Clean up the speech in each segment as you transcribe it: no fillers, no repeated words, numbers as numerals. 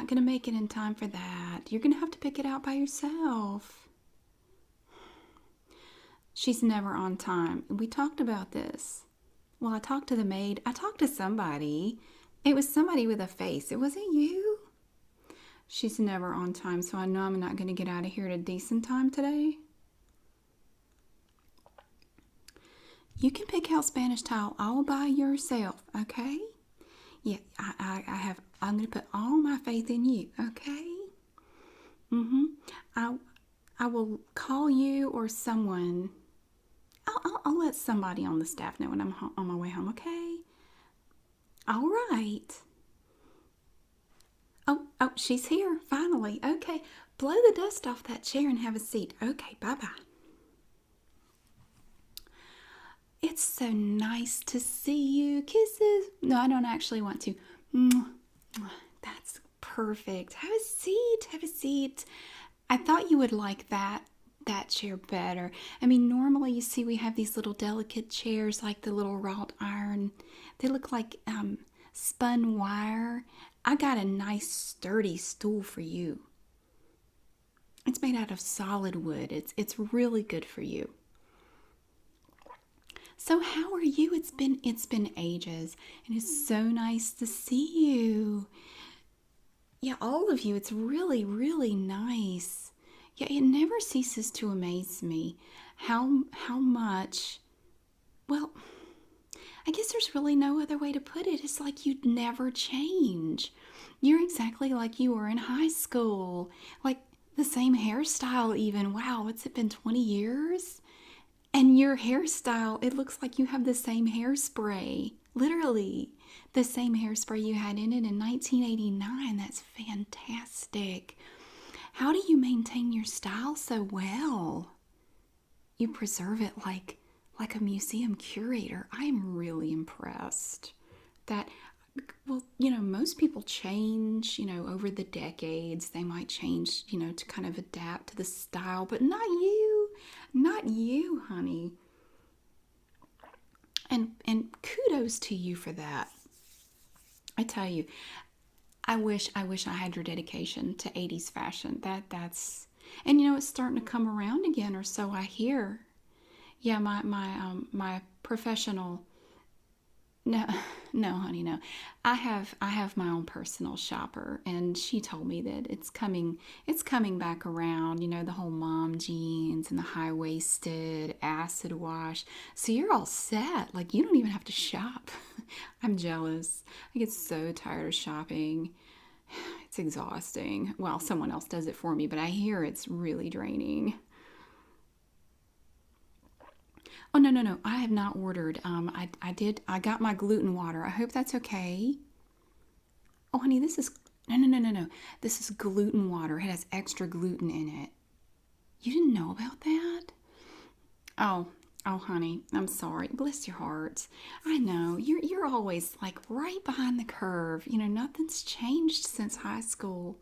not going to make it in time for that. You're going to have to pick it out by yourself. She's never on time. We talked about this. Well, I talked to the maid. I talked to somebody. It was somebody with a face. It wasn't you. She's never on time, so I know I'm not going to get out of here at a decent time today. You can pick out Spanish tile all by yourself, okay? Yeah, I'm going to put all my faith in you, okay? Mm-hmm. I, I will call you or someone. I'll let somebody on the staff know when I'm on my way home, okay? All right. Oh, she's here, finally. Okay, blow the dust off that chair and have a seat. Okay, bye-bye. It's so nice to see you. Kisses. No, I don't actually want to. That's perfect. Have a seat. Have a seat. I thought you would like that chair better. I mean, normally you see we have these little delicate chairs like the little wrought iron. They look like spun wire. I got a nice sturdy stool for you. It's made out of solid wood. It's really good for you. So how are you? It's been ages, and it's so nice to see you. Yeah, all of you. It's really, really nice. Yeah, it never ceases to amaze me how much, well, I guess there's really no other way to put it. It's like you'd never change. You're exactly like you were in high school. Like the same hairstyle even. Wow, what's it been, 20 years? And your hairstyle, it looks like you have the same hairspray. Literally, the same hairspray you had in it in 1989. That's fantastic. How do you maintain your style so well? You preserve it like a museum curator. I'm really impressed. That well, most people change, over the decades. They might change, to kind of adapt to the style, but not you. Not you, honey. And kudos to you for that. I tell you, I wish I had your dedication to 80s fashion. That's and it's starting to come around again, or so I hear. Yeah, my professional. No, no, honey, no. I have my own personal shopper, and she told me that it's coming back around, the whole mom jeans and the high-waisted acid wash. So you're all set. Like you don't even have to shop. I'm jealous. I get so tired of shopping. It's exhausting. Well, someone else does it for me, but I hear it's really draining. Oh, no, no, no. I have not ordered. I did. I got my gluten water. I hope that's okay. Oh, honey, this is no, no, no, no, no. This is gluten water. It has extra gluten in it. You didn't know about that? Oh, oh, honey, I'm sorry. Bless your heart. I know you're always like right behind the curve. Nothing's changed since high school.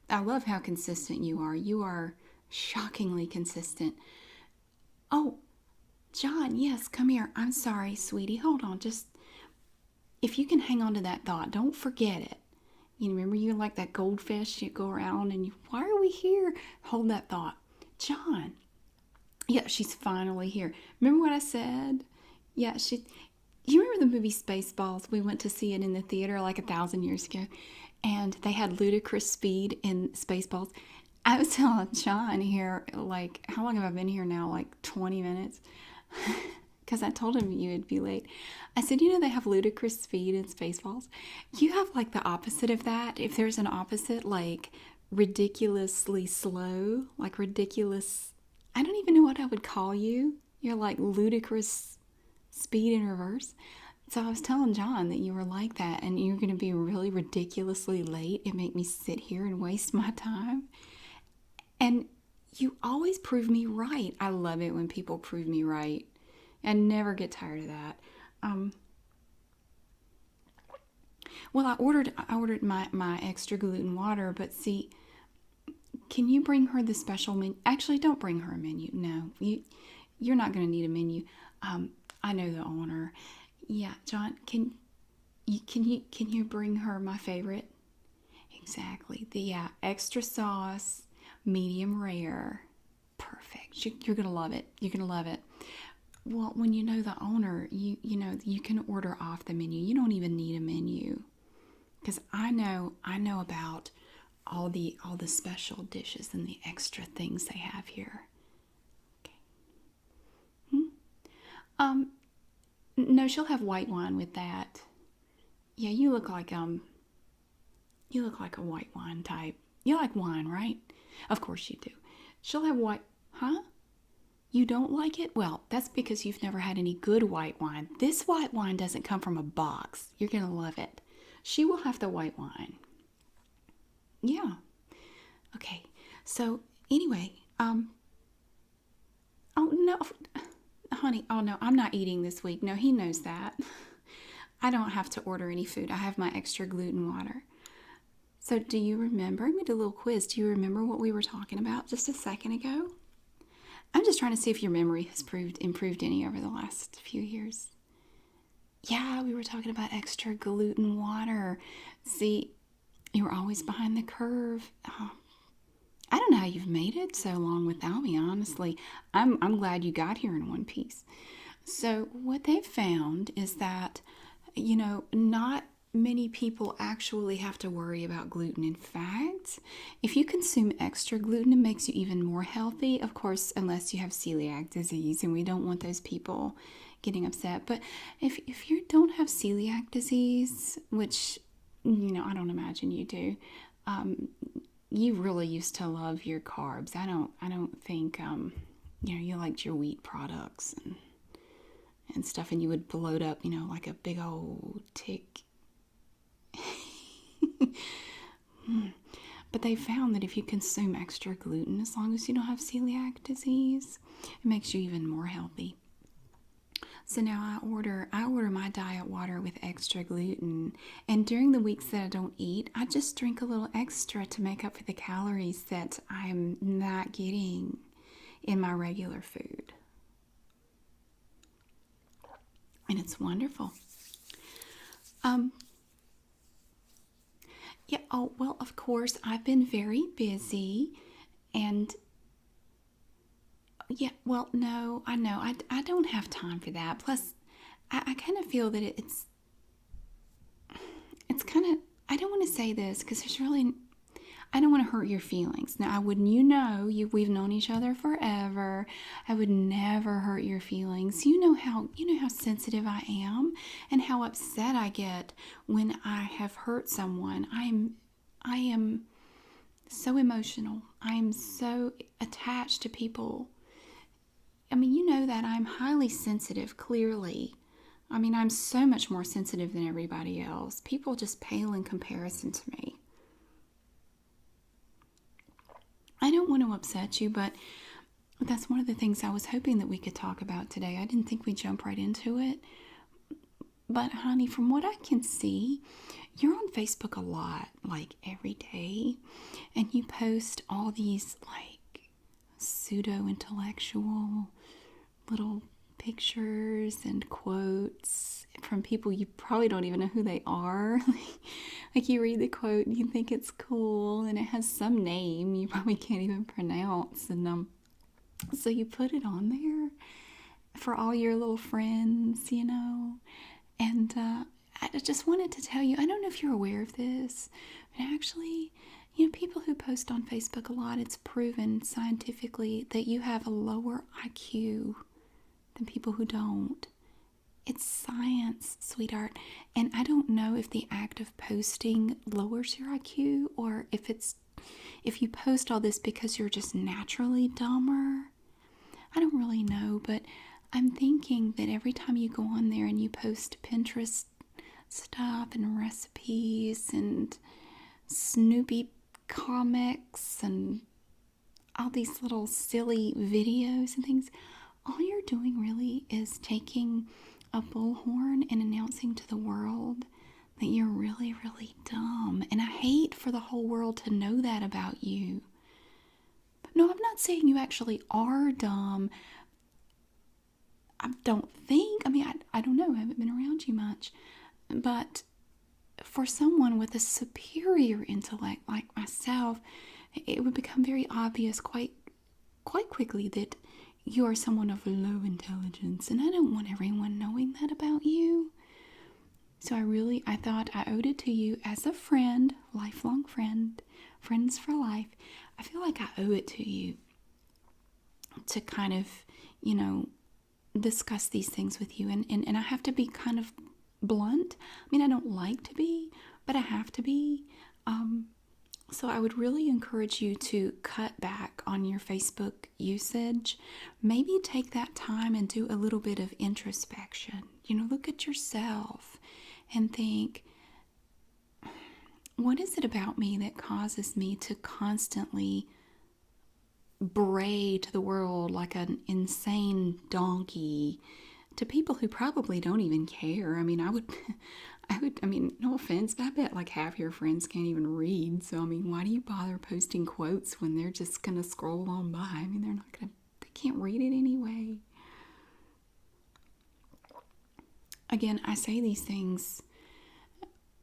I love how consistent you are. You are shockingly consistent. Oh, John, yes, come here. I'm sorry, sweetie. Hold on. Just if you can hang on to that thought, don't forget it. Remember you like that goldfish, you go around and why are we here? Hold that thought. John. Yeah, she's finally here. Remember what I said? Yeah, you remember the movie Spaceballs? We went to see it in the theater like 1,000 years ago, and they had ludicrous speed in Spaceballs. I was telling John here, like, how long have I been here now? Like 20 minutes? Because I told him you would be late. I said, they have ludicrous speed in Spaceballs. You have like the opposite of that. If there's an opposite, like ridiculously slow, like ridiculous, I don't even know what I would call you. You're like ludicrous speed in reverse. So I was telling John that you were like that and you're going to be really ridiculously late and make me sit here and waste my time. And you always prove me right. I love it when people prove me right. And never get tired of that. Um, well, I ordered my extra gluten water, but see, can you bring her the special menu? Actually, don't bring her a menu. No, you're not going to need a menu. I know the owner. Yeah, John, can you bring her my favorite? exactly. The extra sauce, medium rare. Perfect. You're gonna love it. You're gonna love it. Well, when you know the owner, you know you can order off the menu. You don't even need a menu because I know about all the special dishes and the extra things they have here. Okay. Hmm? Um, no, she'll have white wine with that. Yeah, you look like a white wine type. You like wine, right? Of course you do. She'll have white, huh? You don't like it? Well, that's because you've never had any good white wine. This white wine doesn't come from a box. You're going to love it. She will have the white wine. Yeah. Okay. So, anyway, oh no, honey, oh no, I'm not eating this week. No, he knows that. I don't have to order any food. I have my extra gluten water. So, do you remember? We did a little quiz. Do you remember what we were talking about just a second ago? I'm just trying to see if your memory has improved any over the last few years. Yeah, we were talking about extra gluten water. See, you were always behind the curve. Oh, I don't know how you've made it so long without me, honestly. I'm glad you got here in one piece. So, what they've found is that, not many people actually have to worry about gluten. In fact, if you consume extra gluten, it makes you even more healthy. Of course, unless you have celiac disease, and we don't want those people getting upset. But if you don't have celiac disease, which, I don't imagine you do, you really used to love your carbs. I don't think, you liked your wheat products and stuff, and you would bloat up, like a big old tick. But they found that if you consume extra gluten, as long as you don't have celiac disease, it makes you even more healthy. So now I order my diet water with extra gluten, and during the weeks that I don't eat, I just drink a little extra to make up for the calories that I'm not getting in my regular food. And it's wonderful. Um, yeah, oh, well, of course, I've been very busy. And yeah, well, no, I know. I don't have time for that. Plus, I kind of feel that it's kind of, I don't want to say this because I don't want to hurt your feelings. Now, we've known each other forever. I would never hurt your feelings. You know how sensitive I am and how upset I get when I have hurt someone. I am so emotional. I am so attached to people. I mean, you know that I'm highly sensitive, clearly. I mean, I'm so much more sensitive than everybody else. People just pale in comparison to me. I don't want to upset you, but that's one of the things I was hoping that we could talk about today. I didn't think we'd jump right into it. But, honey, from what I can see, you're on Facebook a lot, like every day, and you post all these, like, pseudo intellectual little pictures and quotes from people you probably don't even know who they are. Like you read the quote and you think it's cool and it has some name you probably can't even pronounce. And so you put it on there for all your little friends. And I just wanted to tell you, I don't know if you're aware of this, but actually, people who post on Facebook a lot, it's proven scientifically that you have a lower IQ than people who don't. It's science, sweetheart. And I don't know if the act of posting lowers your IQ or if you post all this because you're just naturally dumber. I don't really know, but I'm thinking that every time you go on there and you post Pinterest stuff and recipes and Snoopy comics and all these little silly videos and things, all you're doing really is taking a bullhorn and announcing to the world that you're really, really dumb. And I hate for the whole world to know that about you. But no, I'm not saying you actually are dumb. I don't think. I mean, I don't know. I haven't been around you much. But for someone with a superior intellect like myself, it would become very obvious quite quickly that you are someone of low intelligence, and I don't want everyone knowing that about you. So I thought I owed it to you as a friend, lifelong friend, friends for life. I feel like I owe it to you to kind of, you know, discuss these things with you. And I have to be kind of blunt. I mean, I don't like to be, but I have to be. So I would really encourage you to cut back on your Facebook usage. Maybe take that time and do a little bit of introspection. Look at yourself and think, what is it about me that causes me to constantly bray to the world like an insane donkey to people who probably don't even care? I mean, I mean, no offense, but I bet like half your friends can't even read. So, I mean, why do you bother posting quotes when they're just going to scroll on by? I mean, they can't read it anyway. Again, I say these things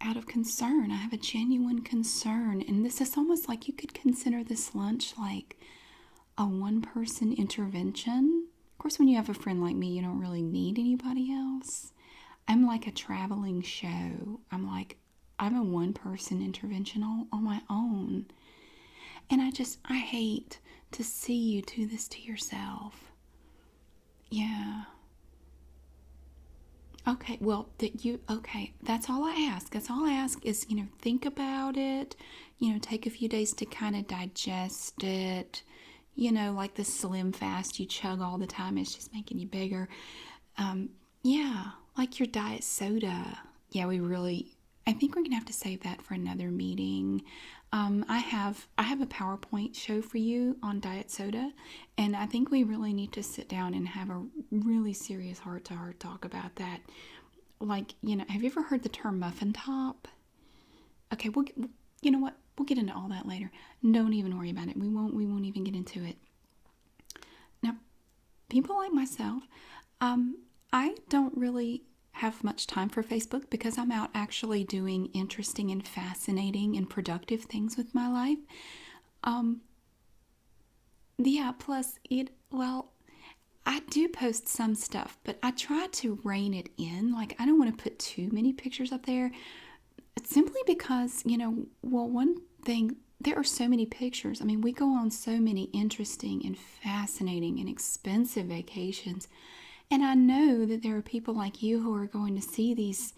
out of concern. I have a genuine concern. And this is almost like you could consider this lunch like a one person intervention. Of course, when you have a friend like me, you don't really need anybody else. I'm like a traveling show. I'm a one person intervention all on my own. And I hate to see you do this to yourself. Yeah. Okay, well, that's all I ask. That's all I ask is, think about it, take a few days to kind of digest it. Like the Slim Fast you chug all the time, it's just making you bigger. Yeah, like your diet soda. Yeah, I think we're gonna have to save that for another meeting. I have a PowerPoint show for you on diet soda, and I think we really need to sit down and have a really serious heart to heart talk about that. Like, have you ever heard the term muffin top? Okay, you know what? We'll get into all that later. Don't even worry about it. We won't even get into it. Now, people like myself, I don't really have much time for Facebook because I'm out actually doing interesting and fascinating and productive things with my life. Um, yeah, plus I do post some stuff, but I try to rein it in. Like, I don't want to put too many pictures up there. It's simply because, one thing, there are so many pictures. I mean, we go on so many interesting and fascinating and expensive vacations. And I know that there are people like you who are going to see these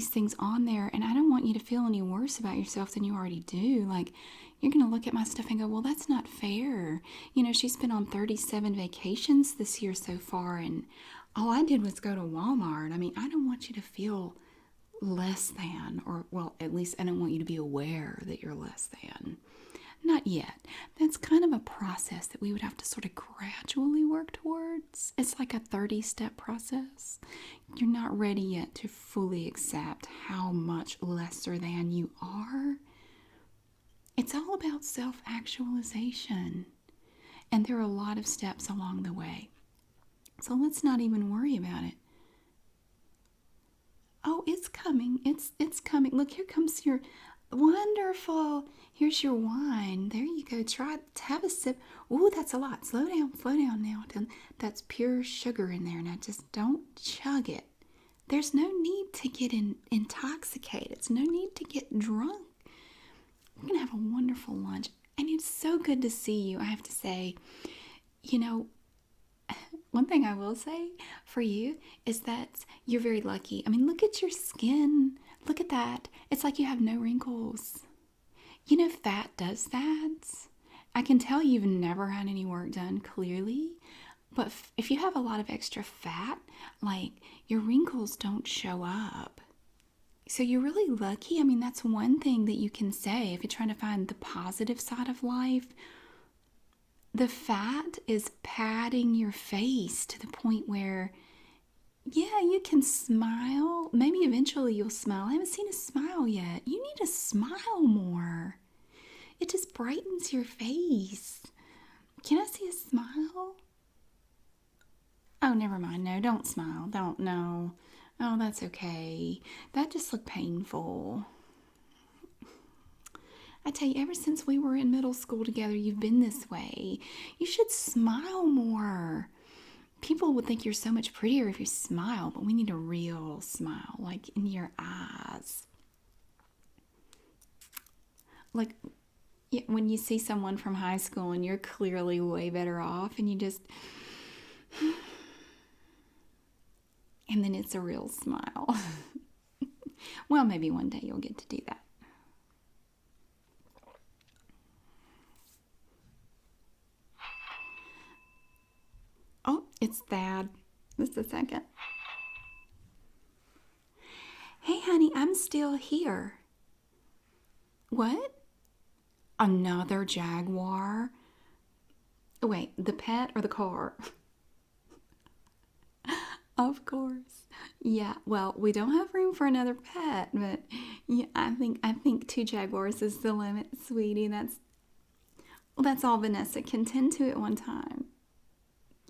things on there, and I don't want you to feel any worse about yourself than you already do. Like, you're going to look at my stuff and go, well, that's not fair. She's been on 37 vacations this year so far, and all I did was go to Walmart. I mean, I don't want you to feel less than, or, well, at least I don't want you to be aware that you're less than. Not yet. That's kind of a process that we would have to sort of gradually work towards. It's like a 30-step process. You're not ready yet to fully accept how much lesser than you are. It's all about self-actualization. And there are a lot of steps along the way. So let's not even worry about it. Oh, it's coming. It's coming. Look, here comes your wonderful. Here's your wine. There you go. Have a sip. Ooh, that's a lot. Slow down now. That's pure sugar in there. Now just don't chug it. There's no need to get intoxicated. It's no need to get drunk. We're gonna have a wonderful lunch, and it's so good to see you. I have to say, you know, one thing I will say for you is that you're very lucky. I mean, look at your skin. Look at that. It's like you have no wrinkles. Fat does that. I can tell you've never had any work done, clearly. But if you have a lot of extra fat, like, your wrinkles don't show up. So you're really lucky. I mean, that's one thing that you can say if you're trying to find the positive side of life. The fat is padding your face to the point where, yeah, you can smile. Maybe eventually you'll smile. I haven't seen a smile yet. You need to smile more. It just brightens your face. Can I see a smile? Oh, never mind. No, don't smile. Don't, no. Oh, that's okay. That just looked painful. I tell you, ever since we were in middle school together, you've been this way. You should smile more. People would think you're so much prettier if you smile, but we need a real smile, like in your eyes. Like when you see someone from high school and you're clearly way better off, and you just, and then it's a real smile. Well, maybe one day you'll get to do that. Oh, it's Thad. Just a second. Hey, honey, I'm still here. What? Another Jaguar? Wait, the pet or the car? Of course. Yeah, well, we don't have room for another pet, but yeah, I think two Jaguars is the limit, sweetie. That's all Vanessa can tend to at one time.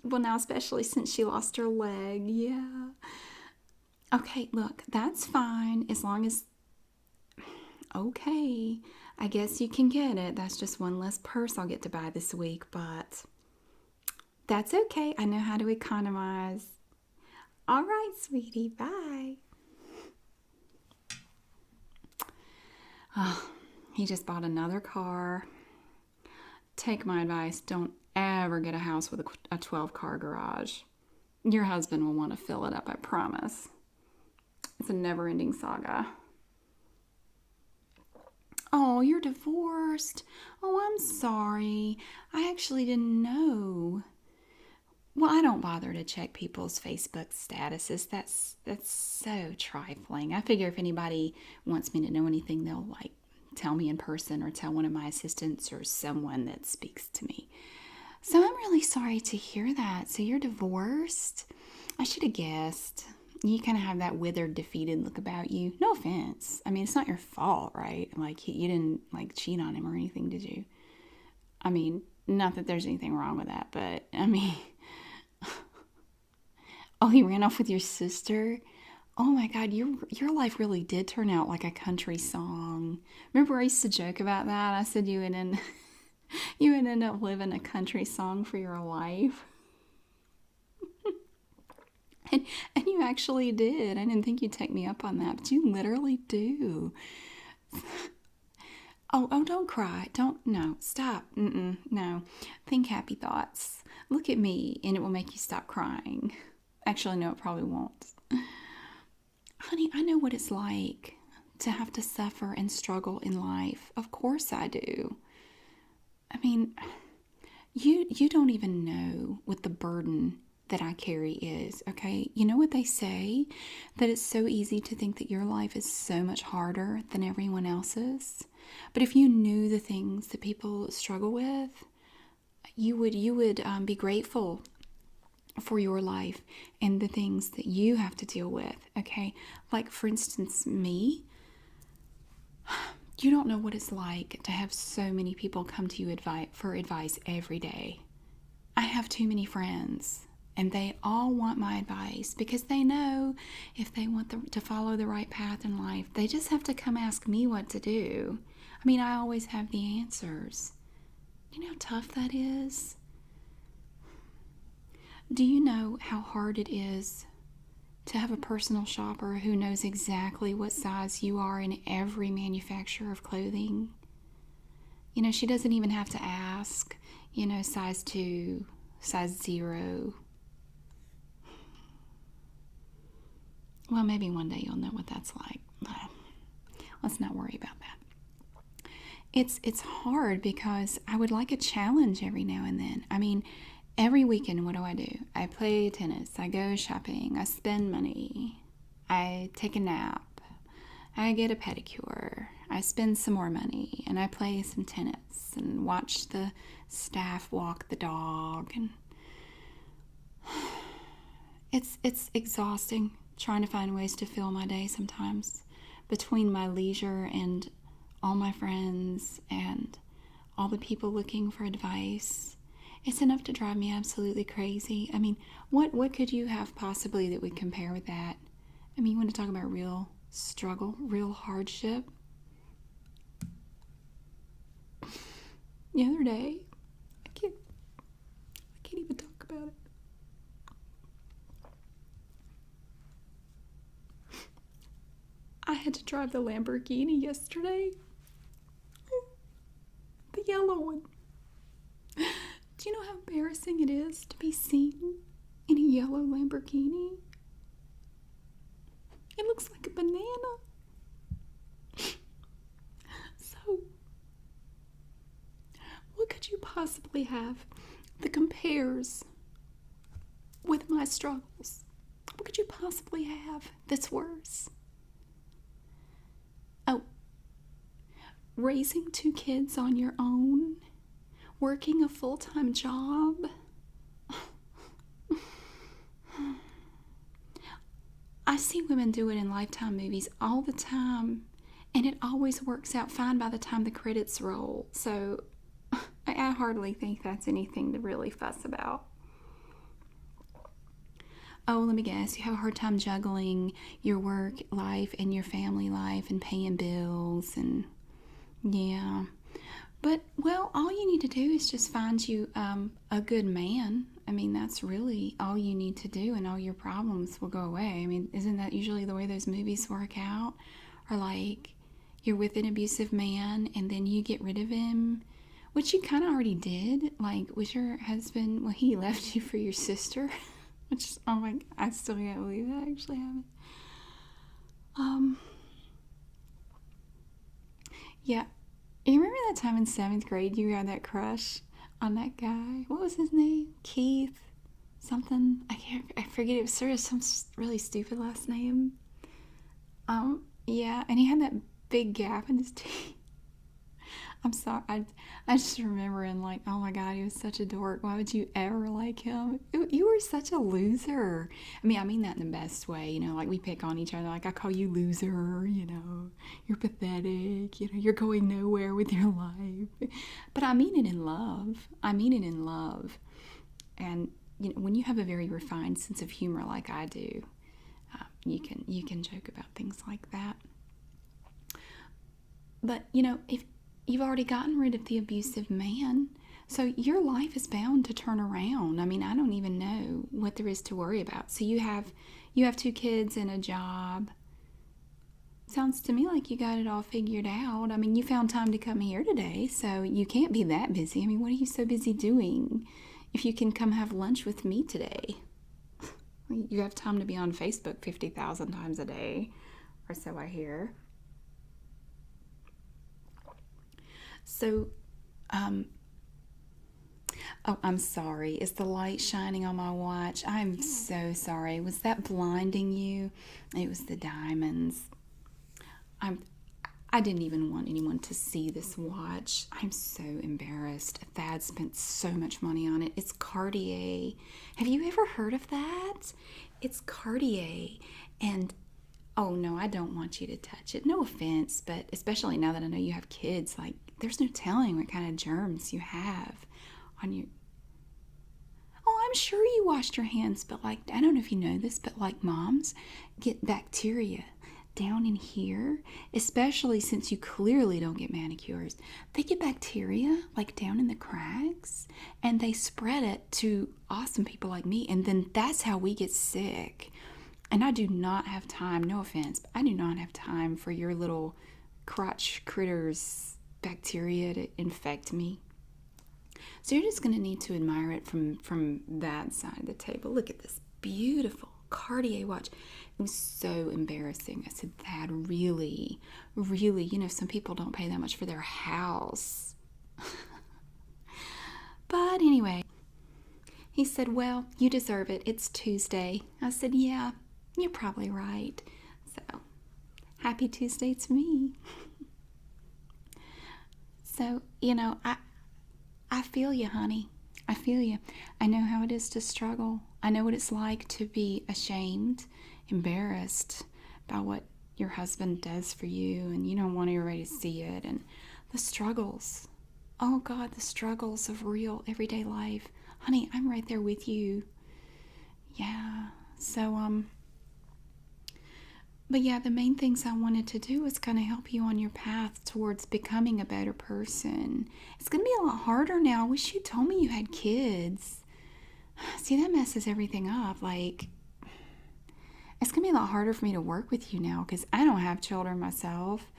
Well, now especially since she lost her leg. Yeah. Okay, look, that's fine as long as okay. I guess you can get it. That's just one less purse I'll get to buy this week, but that's okay. I know how to economize. All right, sweetie. Bye. Oh, he just bought another car. Take my advice. Don't ever get a house with a 12-car garage. Your husband will want to fill it up, I promise. It's a never-ending saga. Oh, you're divorced. Oh, I'm sorry. I actually didn't know. Well, I don't bother to check people's Facebook statuses. That's so trifling. I figure if anybody wants me to know anything, they'll like tell me in person or tell one of my assistants or someone that speaks to me. So I'm really sorry to hear that. So you're divorced? I should have guessed. You kind of have that withered, defeated look about you. No offense. I mean, it's not your fault, right? Like you didn't like cheat on him or anything, did you? I mean, not that there's anything wrong with that, but I mean, oh, he ran off with your sister. Oh my God, your life really did turn out like a country song. Remember, I used to joke about that. I said you would end up living a country song for your life. And you actually did. I didn't think you'd take me up on that, but you literally do. Oh, don't cry. Don't, no, stop. No. Think happy thoughts. Look at me, and it will make you stop crying. Actually, no, it probably won't. Honey, I know what it's like to have to suffer and struggle in life. Of course I do. I mean, you don't even know what the burden that I carry is, okay? You know what they say? That it's so easy to think that your life is so much harder than everyone else's. But if you knew the things that people struggle with, you would be grateful for your life and the things that you have to deal with, okay? Like, for instance, me. You don't know what it's like to have so many people come to you for advice every day. I have too many friends, and they all want my advice because they know if they want to follow the right path in life, they just have to come ask me what to do. I mean, I always have the answers. You know how tough that is? Do you know how hard it is to have a personal shopper who knows exactly what size you are in every manufacturer of clothing? You know, she doesn't even have to ask, size 2, size 0. Well, maybe one day you'll know what that's like. Let's not worry about that. It's hard because I would like a challenge every now and then. I mean, every weekend, what do? I play tennis, I go shopping, I spend money, I take a nap, I get a pedicure, I spend some more money, and I play some tennis and watch the staff walk the dog. And it's exhausting trying to find ways to fill my day sometimes between my leisure and all my friends and all the people looking for advice. It's enough to drive me absolutely crazy. I mean, what could you have possibly that would compare with that? I mean, you want to talk about real struggle, real hardship? the other day. I can't even talk about it. I had to drive the Lamborghini yesterday. The yellow one. Do you know how embarrassing it is to be seen in a yellow Lamborghini? It looks like a banana. So, what could you possibly have that compares with my struggles? What could you possibly have that's worse? Oh, raising 2 kids on your own, working a full-time job. I see women do it in Lifetime movies all the time, and it always works out fine by the time the credits roll. So I hardly think that's anything to really fuss about. Oh, let me guess. You have a hard time juggling your work life and your family life and paying bills and yeah. But, well, all you need to do is just find you a good man. I mean, that's really all you need to do, and all your problems will go away. I mean, isn't that usually the way those movies work out? Or like you're with an abusive man and then you get rid of him, which you kind of already did. Like, was your husband, well, he left you for your sister, which is, oh my, I still can't believe that actually happened. Yeah. You remember that time in 7th grade you had that crush on that guy? What was his name? Keith? Something? I forget. It was sort of some really stupid last name. Yeah, and he had that big gap in his teeth. I'm sorry. I just remember and like, oh my God, he was such a dork. Why would you ever like him? You were such a loser. I mean that in the best way. You know, like we pick on each other. Like I call you loser. You know, you're pathetic. You know, you're going nowhere with your life. But I mean it in love. I mean it in love. And you know, when you have a very refined sense of humor like I do, you can joke about things like that. But you know, if you've already gotten rid of the abusive man, so your life is bound to turn around. I mean, I don't even know what there is to worry about. So you have 2 kids and a job. Sounds to me like you got it all figured out. I mean, you found time to come here today, so you can't be that busy. I mean, what are you so busy doing? If you can come have lunch with me today. You have time to be on Facebook 50,000 times a day, or so I hear. So, oh, I'm sorry. Is the light shining on my watch? I'm so sorry. Was that blinding you? It was the diamonds. I'm I didn't even want anyone to see this watch. I'm so embarrassed. Thad spent so much money on it. It's Cartier. Have you ever heard of that? It's Cartier. And oh no, I don't want you to touch it. No offense, but especially now that I know you have kids, like there's no telling what kind of germs you have on your. Oh, I'm sure you washed your hands, but like I don't know if you know this, but like moms get bacteria down in here, especially since you clearly don't get manicures. They get bacteria like down in the cracks and they spread it to awesome people like me, and then that's how we get sick. And I do not have time, no offense, but I do not have time for your little crotch critters bacteria to infect me. So you're just going to need to admire it from that side of the table. Look at this beautiful Cartier watch. It was so embarrassing. I said, that really, really, you know, some people don't pay that much for their house. But anyway, he said, well, you deserve it. It's Tuesday. I said, yeah, you're probably right. So, happy Tuesday to me. So, you know, I feel you, honey. I feel you. I know how it is to struggle. I know what it's like to be ashamed, embarrassed by what your husband does for you, and you don't want everybody to see it, and the struggles. Oh God, the struggles of real everyday life. Honey, I'm right there with you. Yeah. So, But yeah, the main things I wanted to do was kind of help you on your path towards becoming a better person. It's going to be a lot harder now. I wish you told me you had kids. See, that messes everything up. Like, it's going to be a lot harder for me to work with you now because I don't have children myself.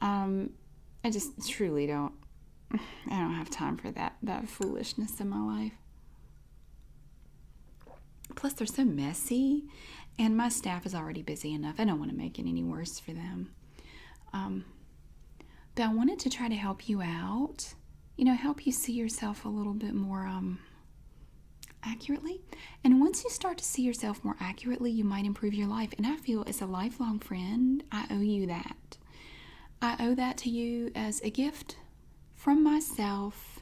I just truly don't. I don't have time for that foolishness in my life. Plus, they're so messy, and my staff is already busy enough. I don't want to make it any worse for them. Um, but I wanted to try to help you out. Help you see yourself a little bit more accurately. And once you start to see yourself more accurately, you might improve your life. And I feel as a lifelong friend, I owe you that. I owe that to you as a gift from myself.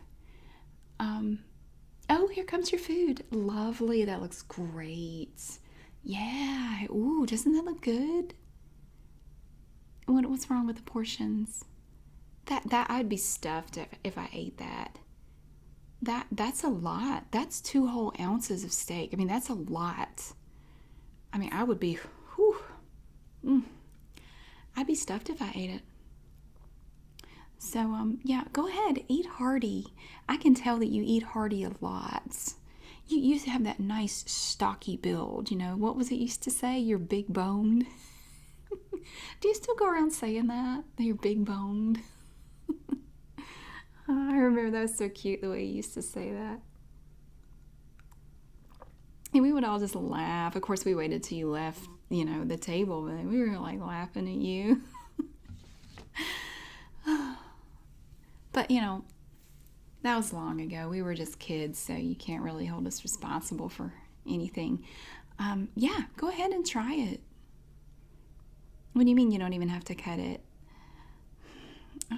Oh, here comes your food. Lovely. That looks great. Yeah. Ooh, doesn't that look good? What's wrong with the portions? That I'd be stuffed if I ate that. That's a lot. That's 2 whole ounces of steak. I mean, that's a lot. I mean, I would be, whew, I'd be stuffed if I ate it. So, yeah, go ahead, eat hearty. I can tell that you eat hearty a lot. You used to have that nice stocky build. What was it used to say? You're big boned. Do you still go around saying that? That you're big boned? I remember that was so cute the way you used to say that. And we would all just laugh. Of course, we waited till you left, the table, but we were like laughing at you. But, that was long ago. We were just kids, so you can't really hold us responsible for anything. Yeah, go ahead and try it. What do you mean you don't even have to cut it?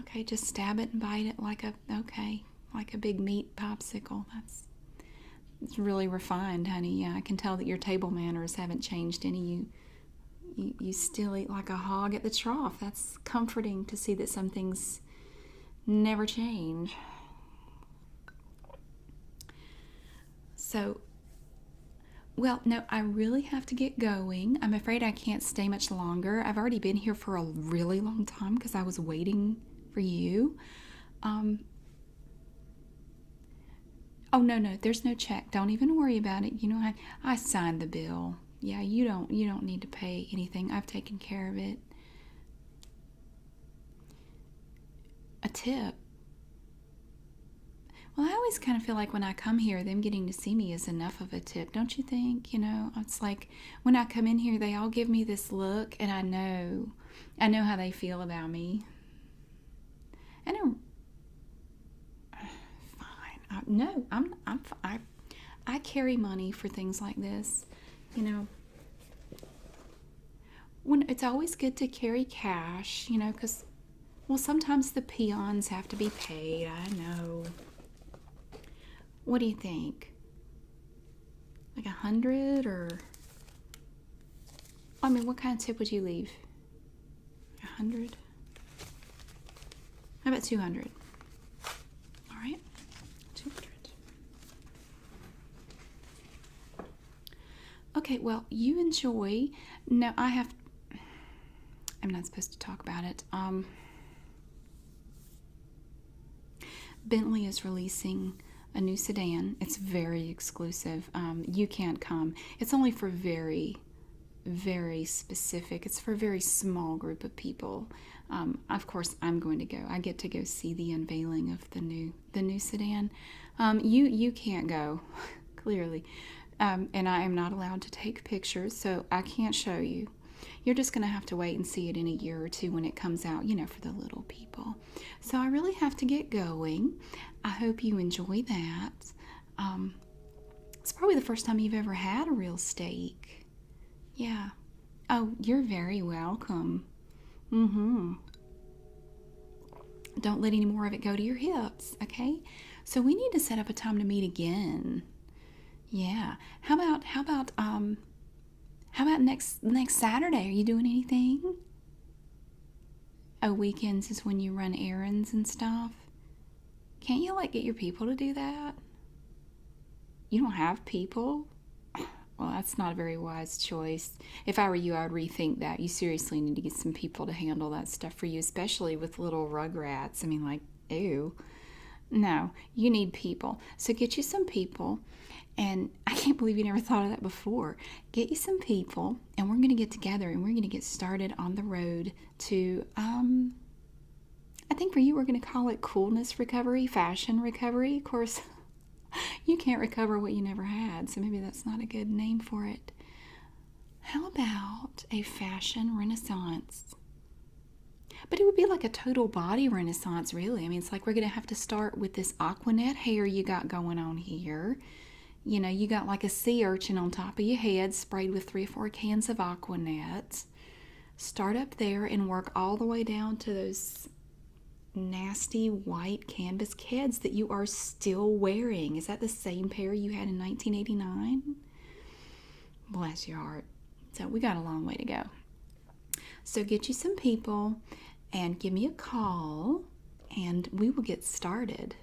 Okay, just stab it and bite it like a big meat popsicle. It's really refined, honey. Yeah, I can tell that your table manners haven't changed any. You still eat like a hog at the trough. That's comforting to see that some things never change. So, well, no, I really have to get going. I'm afraid I can't stay much longer. I've already been here for a really long time because I was waiting for you. Oh, no, there's no check. Don't even worry about it. I signed the bill. Yeah, you don't need to pay anything. I've taken care of it. A tip. Well, I always kind of feel like when I come here, them getting to see me is enough of a tip, don't you think? It's like when I come in here, they all give me this look, and I know how they feel about me. And fine. No, I carry money for things like this. When it's always good to carry cash, because well, sometimes the peons have to be paid. I know. What do you think? Like 100 or? I mean, what kind of tip would you leave? 100? How about 200? All right, 200. Okay, well, you enjoy. No, I'm not supposed to talk about it. Bentley is releasing a new sedan. It's very exclusive. You can't come. It's only for very, very specific. It's for a very small group of people. Of course, I'm going to go. I get to go see the unveiling of the new sedan. You can't go, clearly, and I am not allowed to take pictures, so I can't show you. You're just going to have to wait and see it in a year or two when it comes out, for the little people. So I really have to get going. I hope you enjoy that. It's probably the first time you've ever had a real steak. Yeah. Oh, you're very welcome. Don't let any more of it go to your hips, okay? So we need to set up a time to meet again. Yeah. How about next Saturday? Are you doing anything? Oh, weekends is when you run errands and stuff. Can't you get your people to do that? You don't have people? Well, that's not a very wise choice. If I were you, I would rethink that. You seriously need to get some people to handle that stuff for you, especially with little rugrats. I mean, like, ew. No, you need people. So get you some people. And I can't believe you never thought of that before. Get you some people, and we're going to get together and we're going to get started on the road to, I think for you, we're going to call it coolness recovery, fashion recovery. Of course, you can't recover what you never had, so maybe that's not a good name for it. How about a fashion renaissance? But it would be like a total body renaissance, really. I mean, it's like we're going to have to start with this Aquanet hair you got going on here. You know, you got like a sea urchin on top of your head sprayed with 3 or 4 cans of Aquanet. Start up there and work all the way down to those nasty white canvas kids that you are still wearing. Is that the same pair you had in 1989? Bless your heart. So we got a long way to go. So get you some people and give me a call and we will get started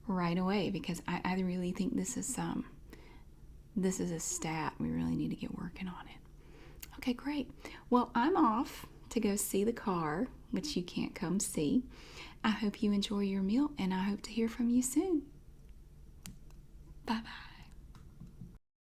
right away because I really think this is a stat. We really need to get working on it. Okay, great. Well, I'm off to go see the car, which you can't come see. I hope you enjoy your meal and I hope to hear from you soon. Bye-bye.